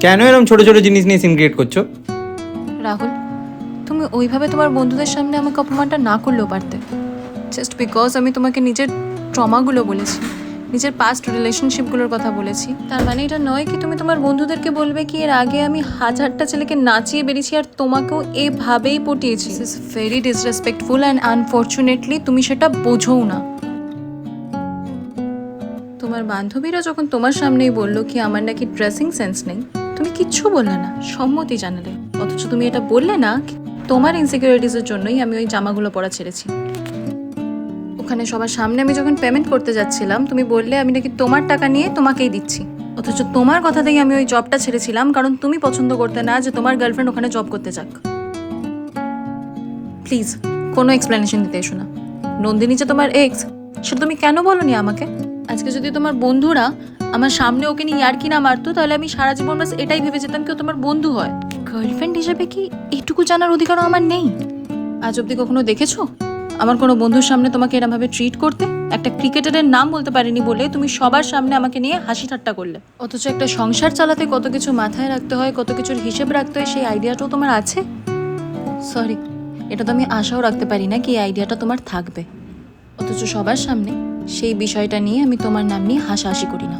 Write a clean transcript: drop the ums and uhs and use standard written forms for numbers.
কেন এরকম ছোট ছোট জিনিস নিয়ে সিন ক্রিয়েট করছো? রাহুল, তুমি ওইভাবে তোমার বন্ধুদের সামনে আমাকে অপমানটা না করলেও পারতে। জাস্ট বিকজ আমি তোমাকে নিজের ট্রমাগুলো বলেছি, নিজের পাস্ট রিলেশনশিপগুলোর কথা বলেছি, তার মানে এটা নয় কি তুমি তোমার বন্ধুদেরকে বলবে কি এর আগে আমি হাজারটা ছেলেকে নাচিয়ে বেরিয়েছি আর তোমাকেও এভাবেই পটিয়েছি। This is very disrespectful and unfortunately তুমি সেটা বোঝোও না। তোমার বান্ধবীরা যখন তোমার সামনেই বললো কি আমার নাকি ড্রেসিং সেন্স নেই, তুমি কিচ্ছু বললে না, সম্মতি জানালে। অথচ তুমি এটা বললে না তোমার ইনসিকিউরিটিসের জন্যই আমি ওই জামাগুলো পরা ছেড়েছি। ওখানে সবার সামনে আমি যখন পেমেন্ট করতে যাচ্ছিলাম তুমি বললে আমি নাকি তোমার টাকা নিয়ে তোমাকেই দিচ্ছি। অথচ তোমার কথাতেই আমি ওই জবটা ছেড়েছিলাম কারণ তুমি পছন্দ করতে না যে তোমার গার্লফ্রেন্ড ওখানে জব করতে যাক। প্লিজ কোনো এক্সপ্লেনেশন দিতে এসো না। নন্দিনী যে তোমার এক্স সেটা তুমি কেন বলোনি আমাকে? আজকে যদি তোমার বন্ধুরা আমার সামনে ওকে নিয়ে ইয়ার্কি না মারতো তাহলে আমি সারা জীবন বাস এটাই ভেবে যেতাম কেউ তোমার বন্ধু হয়। গার্লফ্রেন্ড হিসেবে কি এটুকু জানার অধিকারও আমার নেই? আজ অব্দি কখনো দেখেছো আমার কোনো বন্ধুর সামনে তোমাকে এরমভাবে ট্রিট করতে? একটা ক্রিকেটারের নাম বলতে পারিনি বলে তুমি সবার সামনে আমাকে নিয়ে হাসি ঠাট্টা করলে। অথচ একটা সংসার চালাতে কত কিছু মাথায় রাখতে হয়, কত কিছুর হিসেব রাখতে হয়, সেই আইডিয়াটাও তোমার আছে? সরি, এটা তো আমি আশাও রাখতে পারি না কি এই আইডিয়াটা তোমার থাকবে। অথচ সবার সামনে সেই বিষয়টা নিয়ে আমি তোমার নাম নিয়ে হাসাহাসি করি না।